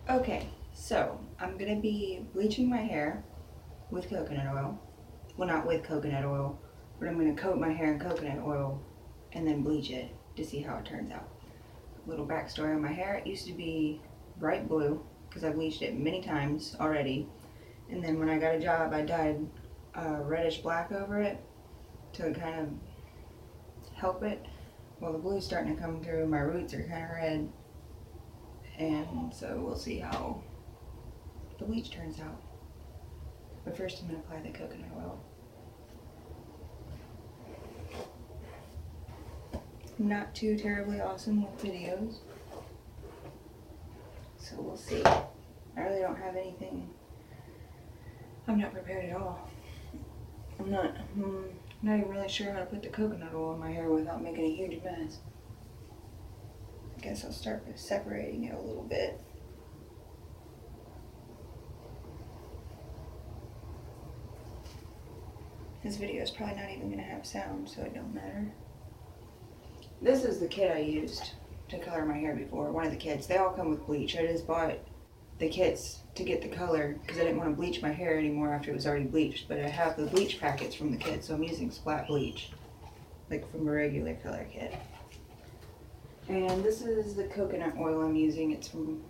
Okay, so I'm gonna be bleaching my hair with coconut oil. Well, not with coconut oil, but I'm gonna coat my hair in coconut oil and then bleach it to see how it turns out. Little backstory on my hair: it used to be bright blue because I bleached it many times already, and then when I got a job, I dyed reddish black over it to kind of help it. Well, the blue's starting to come through. My roots are kind of red, and so we'll see how the bleach turns out. But first, I'm going to apply the coconut oil. I'm not too terribly awesome with videos, so we'll see. I really don't have anything. I'm not prepared at all. I'm not even really sure how to put the coconut oil in my hair without making a huge mess. I guess I'll start with separating it a little bit. This video is probably not even going to have sound, so it don't matter. This is the kit I used to color my hair before. One of the kits. They all come with bleach. I just bought the kits to get the color because I didn't want to bleach my hair anymore after it was already bleached. But I have the bleach packets from the kit, so I'm using splat bleach, like from a regular color kit. And this is the coconut oil I'm using. It's from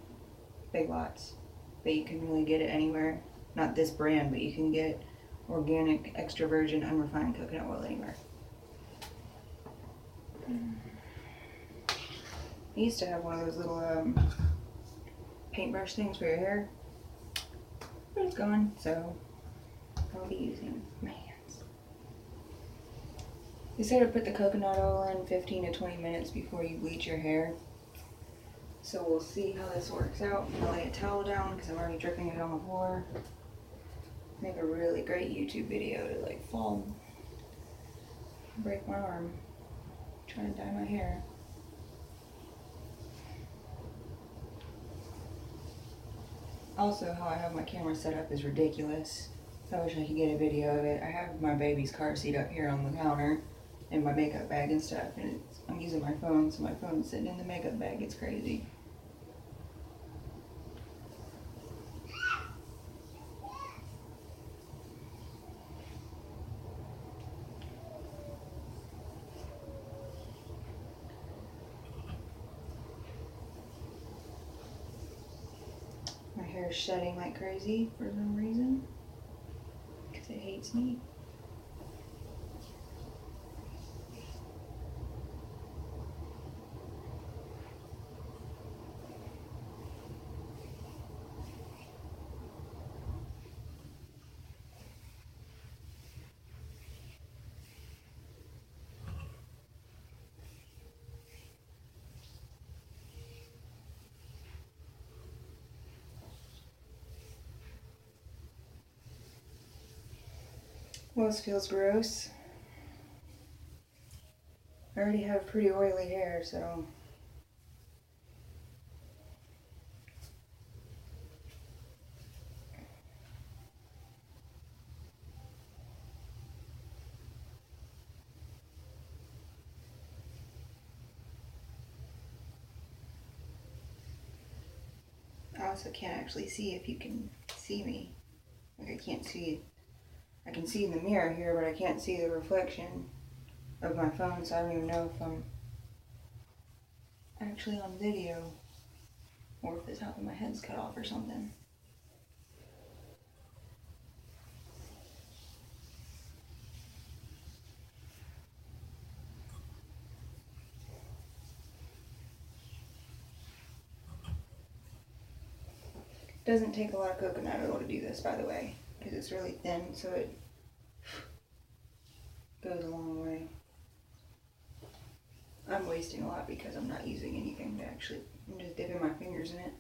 Big Lots, but you can really get it anywhere. Not this brand, but you can get organic, extra virgin, unrefined coconut oil anywhere. I used to have one of those little paintbrush things for your hair, but it's gone, so I'll be using my hands. They say to put the coconut oil in 15 to 20 minutes before you bleach your hair. So we'll see how this works out. I'll lay a towel down because I'm already dripping it on the floor. Make a really great YouTube video to like fall, break my arm, trying to dye my hair. Also, how I have my camera set up is ridiculous. I wish I could get a video of it. I have my baby's car seat up here on the counter and my makeup bag and stuff, and I'm using my phone, so my phone's sitting in the makeup bag. It's crazy. My hair is shedding like crazy for some reason because it hates me. Well, this feels gross. I already have pretty oily hair, so I also can't actually see if you can see me. Like I can't see, I can see in the mirror here, but I can't see the reflection of my phone, so I don't even know if I'm actually on video or if the top of my head's cut off or something. It doesn't take a lot of coconut oil to do this, by the way, because it's really thin, so it goes a long way. I'm wasting a lot because I'm not using anything to actually, I'm just dipping my fingers in it.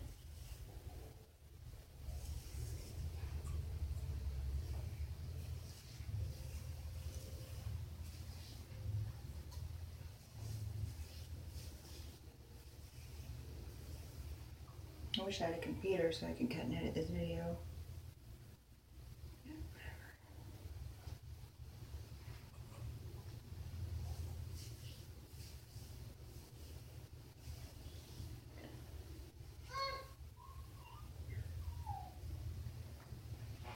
I wish I had a computer so I could cut and edit this video.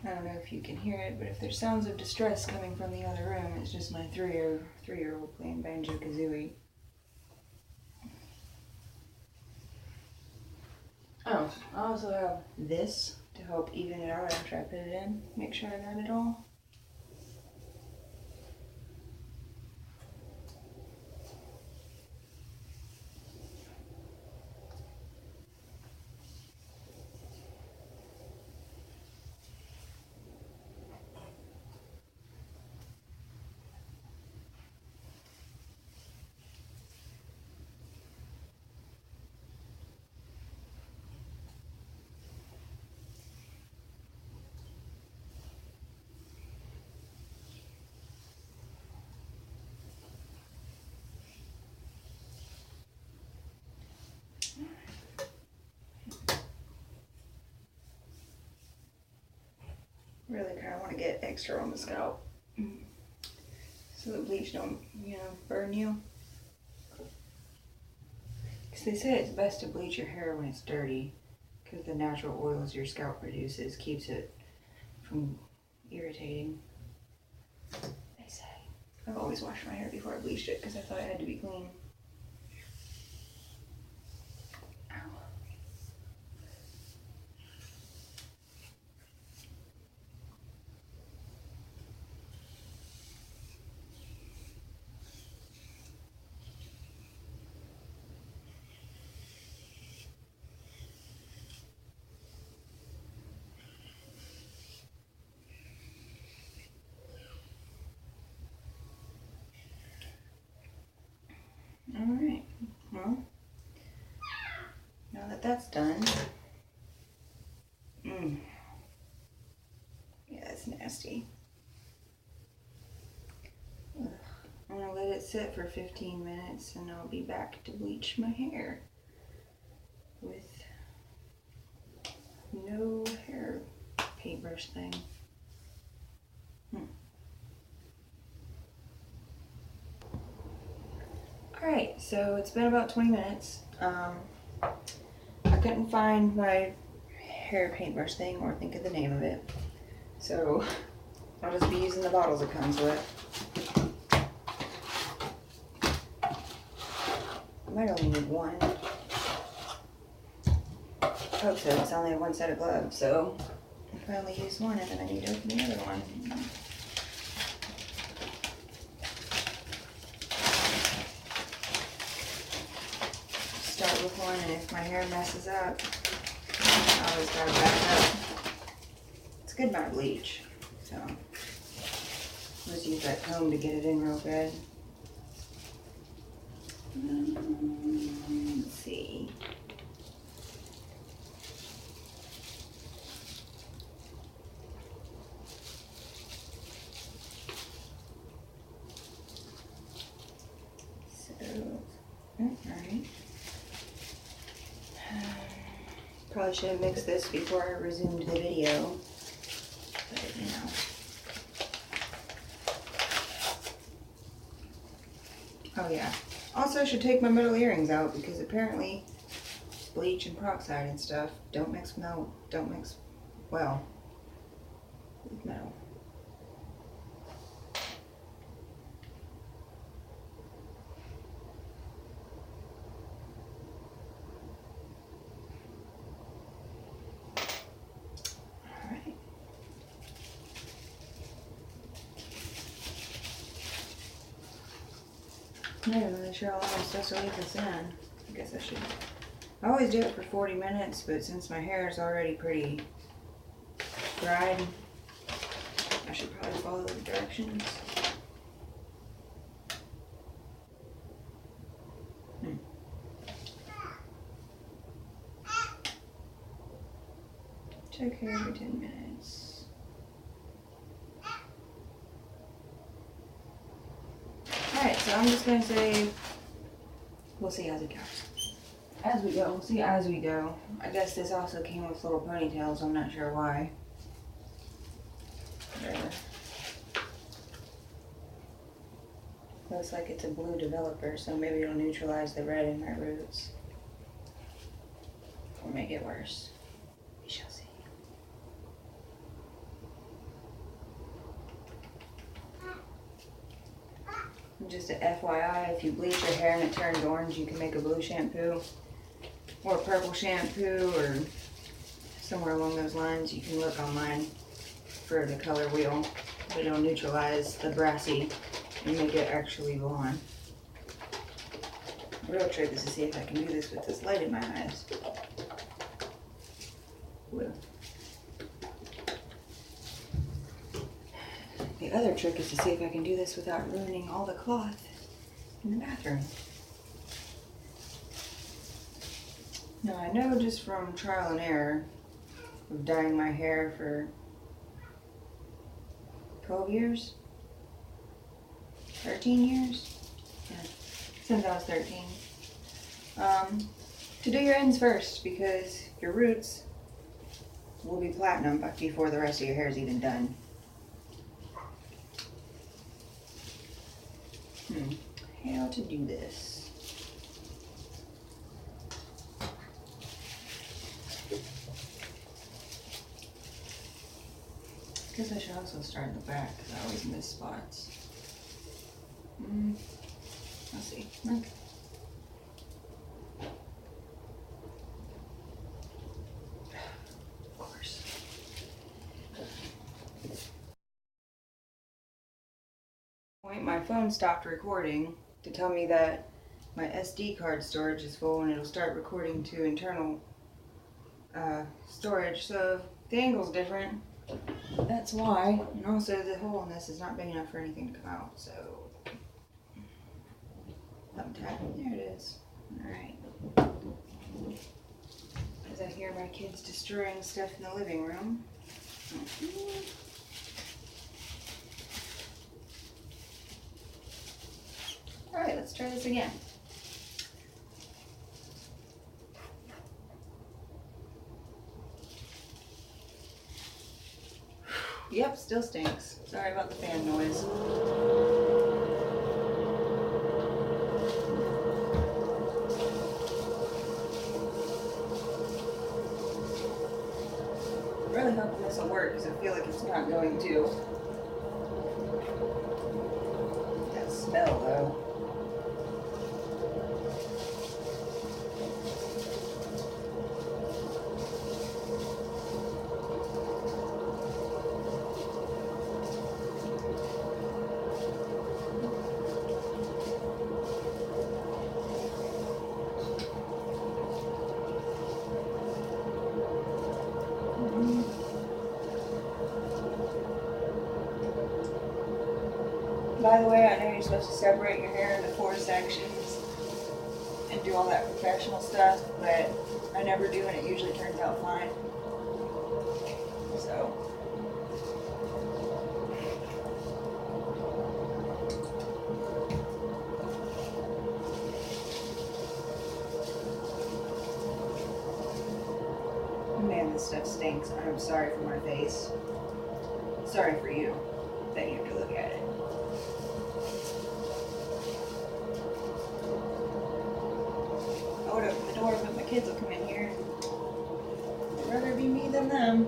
don't know if you can hear it, but if there's sounds of distress coming from the other room, it's just my three-year-old playing Banjo-Kazooie. Oh, I also have this to help even it out after I put it in. Make sure I got it all. Really kind of want to get extra on the scalp so the bleach don't, burn you. Because they say it's best to bleach your hair when it's dirty because the natural oils your scalp produces keeps it from irritating, they say. I've always washed my hair before I bleached it because I thought it had to be clean. Alright, well, now that that's done, yeah, it's nasty. Ugh. I'm gonna let it sit for 15 minutes and I'll be back to bleach my hair with no hair paintbrush thing. Alright, so it's been about 20 minutes. I couldn't find my hair paintbrush thing or think of the name of it. So I'll just be using the bottles it comes with. I might only need one. I hope so, it's only one set of gloves, so if I only use one and then I need to open the other one. Start with one, and if my hair messes up, I always gotta back up. It's a good amount of bleach, so let's use that comb to get it in real good. Let's see. Alright. Probably should have mixed this before I resumed the video, but Oh yeah. Also, I should take my metal earrings out because apparently bleach and peroxide and stuff don't mix well with metal. I'm not really sure how long I'm supposed to leave this in. I guess I should. I always do it for 40 minutes, but since my hair is already pretty dried, I should probably follow the directions. Check hair every 10 minutes. Alright, so I'm just going to say, we'll see as it goes. As we go, we'll see as we go. I guess this also came with little ponytails, I'm not sure why. Whatever. Looks like it's a blue developer, so maybe it'll neutralize the red in my roots. Or make it worse. We shall see. Just a FYI, if you bleach your hair and it turns orange, you can make a blue shampoo or purple shampoo or somewhere along those lines. You can look online for the color wheel, but it'll neutralize the brassy and make it actually blonde. The real trick is to see if I can do this with this light in my eyes. Whoa. The other trick is to see if I can do this without ruining all the cloth in the bathroom. Now I know just from trial and error of dyeing my hair for 12 years, 13 years, yeah, since I was 13, to do your ends first, because your roots will be platinum before the rest of your hair is even done. How to do this? I guess I should also start in the back because I always miss spots. Let's see. Look. Of course. My phone stopped recording to tell me that my SD card storage is full and it'll start recording to internal storage. So the angle's different. That's why. And also the hole in this is not big enough for anything to come out. So thumbtack. There it is. Alright. As I hear my kids destroying stuff in the living room. Alright, let's try this again. Yep, still stinks. Sorry about the fan noise. I'm really hoping this will work because I feel like it's not going to. That smell though. By the way, I know you're supposed to separate your hair into 4 sections and do all that professional stuff, but I never do and it usually turns out fine. So. Man, this stuff stinks. I'm sorry for my face. Sorry for you that you have to look at it. I would open the door, but my kids will come in here. I'd rather be me than them.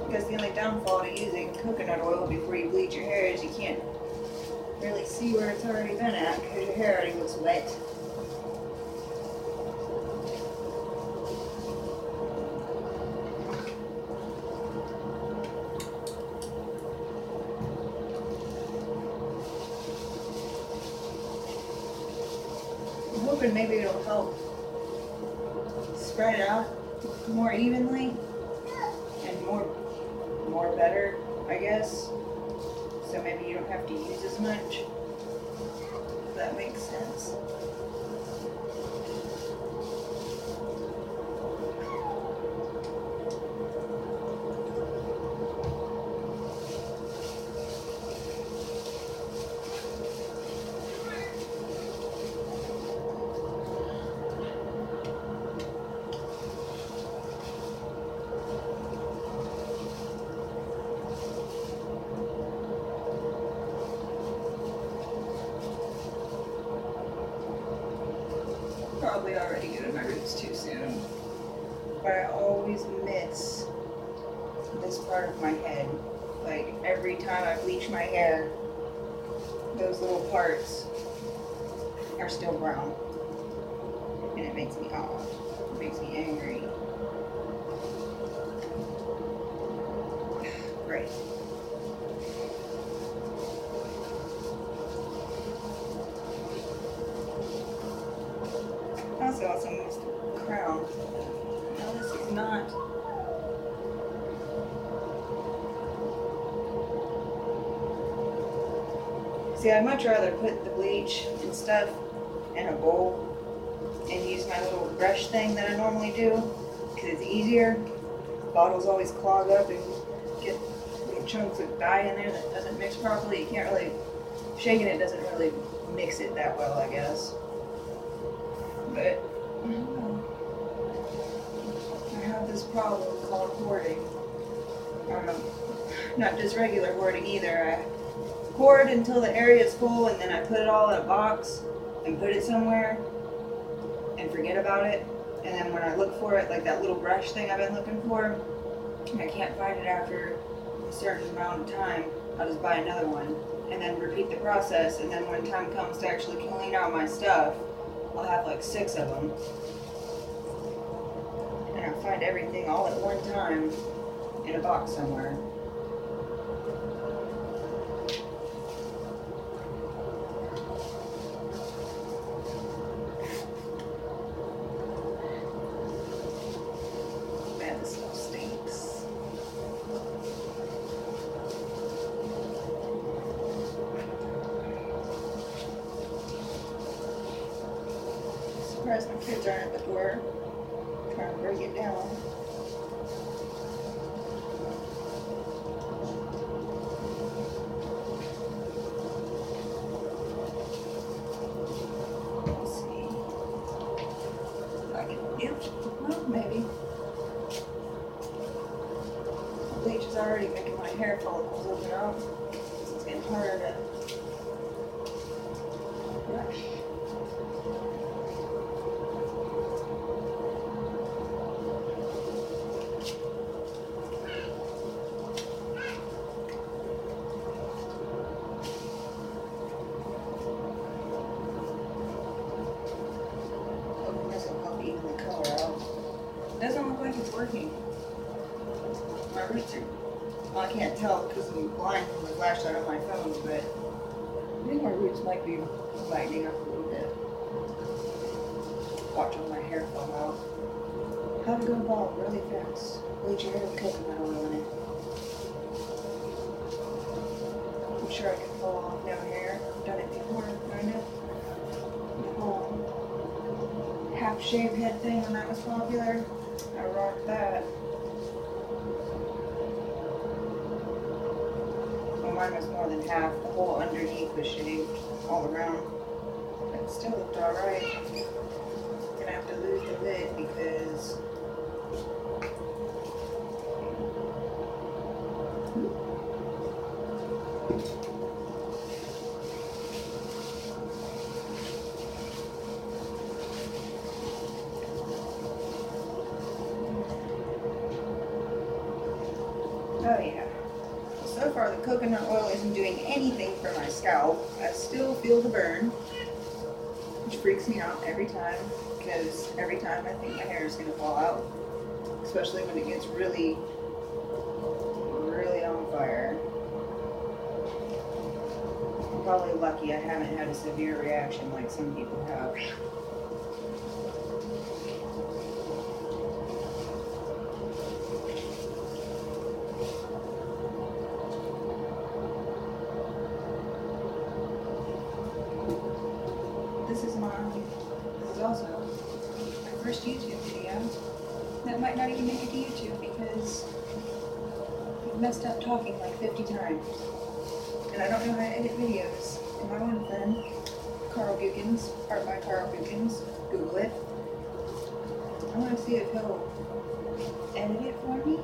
Because the only downfall to using coconut oil before you bleach your hair is you can't really see where it's already been at because your hair already looks wet. I'm hoping maybe it'll help spread it out more evenly and more better, I guess. So maybe you don't have to use as much, if that makes sense. probably already doing my roots too soon. But I always miss this part of my head. Like every time I bleach my hair, those little parts are still brown. And it makes me off. It makes me angry. Great. Also, missed the crown. No, this is not. See, I'd much rather put the bleach and stuff in a bowl and use my little brush thing that I normally do, because it's easier. Bottles always clog up and get little chunks of dye in there that doesn't mix properly. You can't really, shaking it doesn't really mix it that well, I guess. But I have this problem called hoarding. Not just regular hoarding either. I hoard until the area is full, and then I put it all in a box and put it somewhere and forget about it. And then when I look for it, like that little brush thing I've been looking for, I can't find it after a certain amount of time, I'll just buy another one and then repeat the process. And then when time comes to actually clean out my stuff, I'll have like 6 of them. And I'll find everything all at one time in a box somewhere. Man, this stuff stinks. Surprised my kids aren't at the door trying to break it down. Let's see. I can, yep, well, maybe. The bleach is already making my hair follicles open up. It's getting harder to brush. Doesn't look like it's working. My roots are, well, I can't tell because I'm blind from the flashlight on my phone, but I think my roots might be lightening up a little bit. Watching my hair fall out. How to go bald really fast. Bleach your hair with coconut oil in it. I'm sure I can fall off down here. I've done it before, kind of. The whole half shaved head thing when that was popular. I rocked that. Well, mine was more than half. The whole underneath was shaved all around. But it still looked alright. Gonna have to lose the lid because oh yeah. So far the coconut oil isn't doing anything for my scalp. I still feel the burn, which freaks me out every time, because every time I think my hair is going to fall out, especially when it gets really, really on fire. I'm probably lucky I haven't had a severe reaction like some people have. This is also my first YouTube video that might not even make it to YouTube because I've messed up talking like 50 times. And I don't know how to edit videos. And my one friend, Carl Bukins, art by Carl Bukins, Google it. I want to see if he'll edit it for me.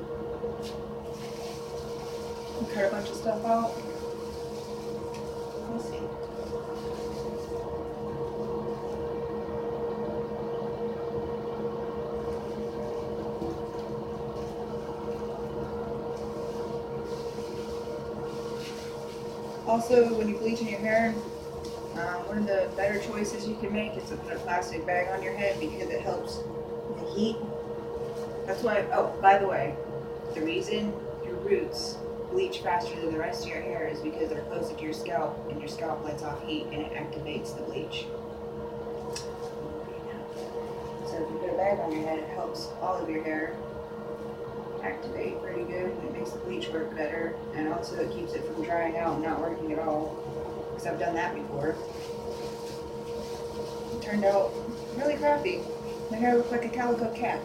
And cut a bunch of stuff out. We'll see. Also, when you're bleaching your hair, one of the better choices you can make is to put a plastic bag on your head because it helps the heat. That's why, oh, by the way, the reason your roots bleach faster than the rest of your hair is because they're closer to your scalp and your scalp lets off heat and it activates the bleach. So if you put a bag on your head, it helps all of your hair activate pretty good. It makes the bleach work better, and also it keeps it from drying out and not working at all. Because I've done that before. It turned out really crappy. My hair looked like a calico cat.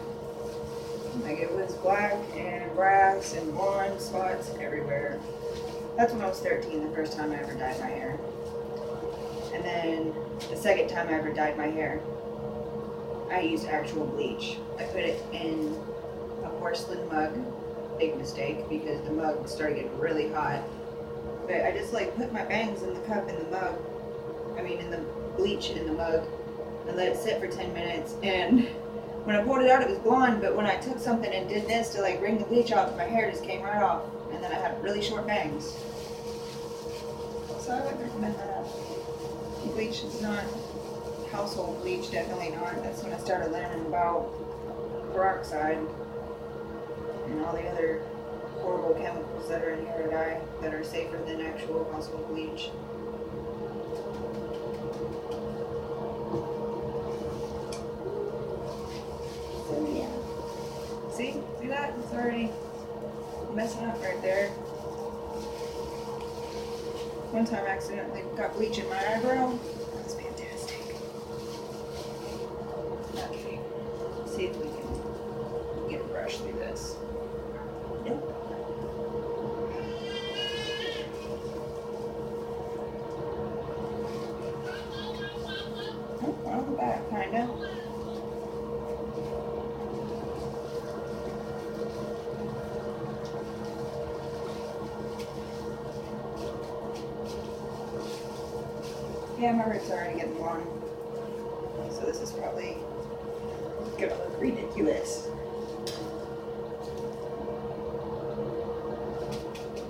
Like it was black and brass and blonde spots everywhere. That's when I was 13, the first time I ever dyed my hair. And then the second time I ever dyed my hair, I used actual bleach. I put it in a porcelain mug. Big mistake because the mug started getting really hot. But I just like put my bangs in the cup in the mug. In the bleach in the mug and let it sit for 10 minutes. And when I pulled it out, it was blonde, but when I took something and did this to like wring the bleach off, my hair just came right off. And then I had really short bangs. So I would recommend that. Bleach is not household bleach, definitely not. That's when I started learning about peroxide and all the other horrible chemicals that are in hair dye that are safer than actual household bleach. So yeah. See that? It's already messing up right there. One time I accidentally got bleach in my eyebrow. That was fantastic. Okay. Let's see if we can get a brush through this. Nope. Oh, on the back, kinda. Yeah, my roots are already getting long. So this is probably gonna look ridiculous.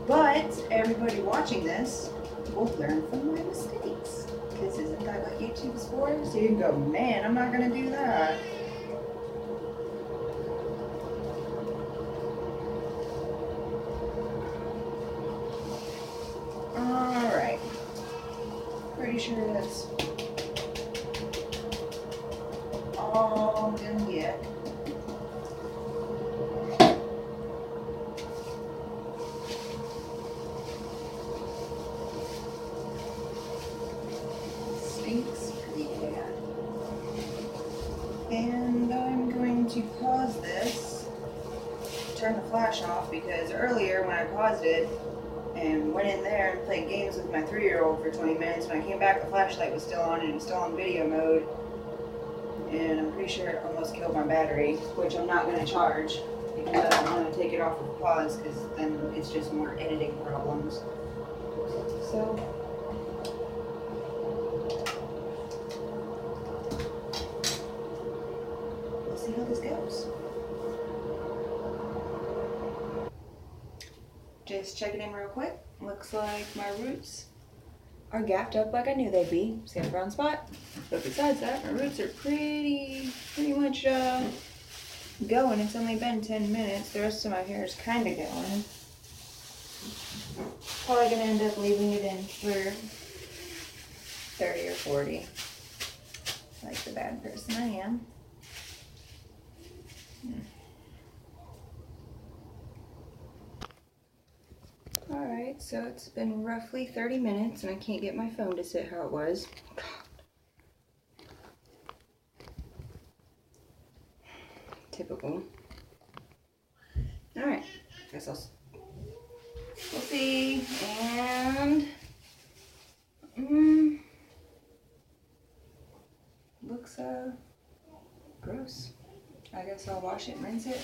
But everybody watching this will learn from my mistakes. Because isn't that what YouTube's for? So you can go, man, I'm not gonna do that. Alright. Pretty sure that's all I'm gonna get. Stinks pretty bad. And I'm going to pause this, turn the flash off, because earlier when I paused it and went in there and played games with my 3-year-old for 20 minutes, when I came back the flashlight was still on and it was still on video mode, and I'm pretty sure it almost killed my battery, which I'm not going to charge because I don't want to take it off of pause because then it's just more editing problems. So we'll see how this goes. Just checking in real quick. Looks like my roots are gapped up like I knew they'd be. See a brown spot? But besides that, my roots are pretty much going. It's only been 10 minutes. The rest of my hair is kind of going. Probably gonna end up leaving it in for 30 or 40. Like the bad person I am. Alright, so it's been roughly 30 minutes and I can't get my phone to sit how it was. Typical. Alright, guess we'll see. And looks gross. I guess I'll wash it, rinse it,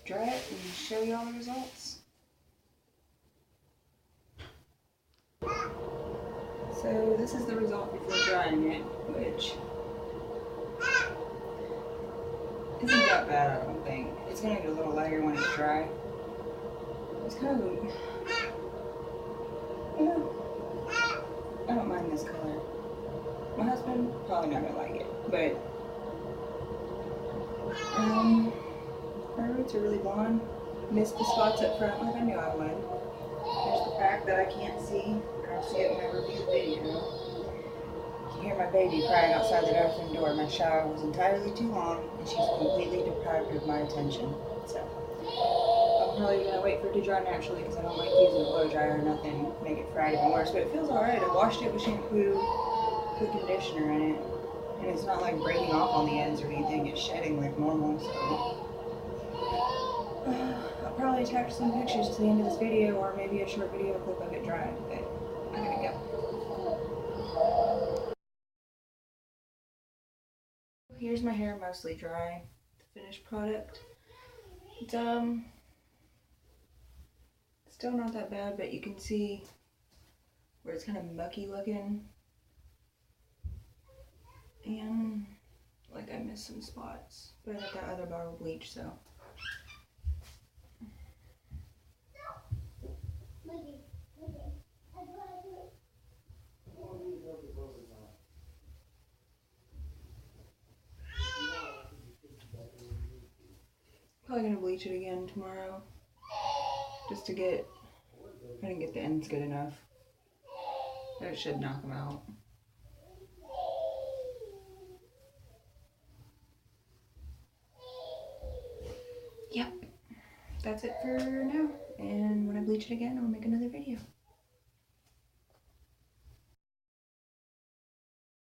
dry it, and show you all the results. So this is the result before drying it, which isn't that bad, I don't think. It's gonna get a little lighter when it's dry. It's kind of, husband, probably not gonna like it. But my roots are really blonde. Missed the spots up front like I knew I would. There's the fact that I can't see. I'll see it when I review the video. You hear my baby crying outside the bathroom door. My shower was entirely too long, and she's completely deprived of my attention. So I'm probably gonna wait for it to dry naturally because I don't like using a blow dryer or nothing. Make it fry even worse. But it feels alright. I washed it with shampoo, put conditioner in it, and it's not like breaking off on the ends or anything. It's shedding like normal. So I'll probably attach some pictures to the end of this video, or maybe a short video clip of it drying. But I'm gonna go. Here's my hair mostly dry. The finished product. It's still not that bad, but you can see where it's kind of mucky looking. And like I missed some spots. But I got that other bottle of bleach, so. Probably gonna bleach it again tomorrow. Just to get, I didn't get the ends good enough. That should knock them out. Yep, that's it for now. And when I bleach it again, I'll make another video.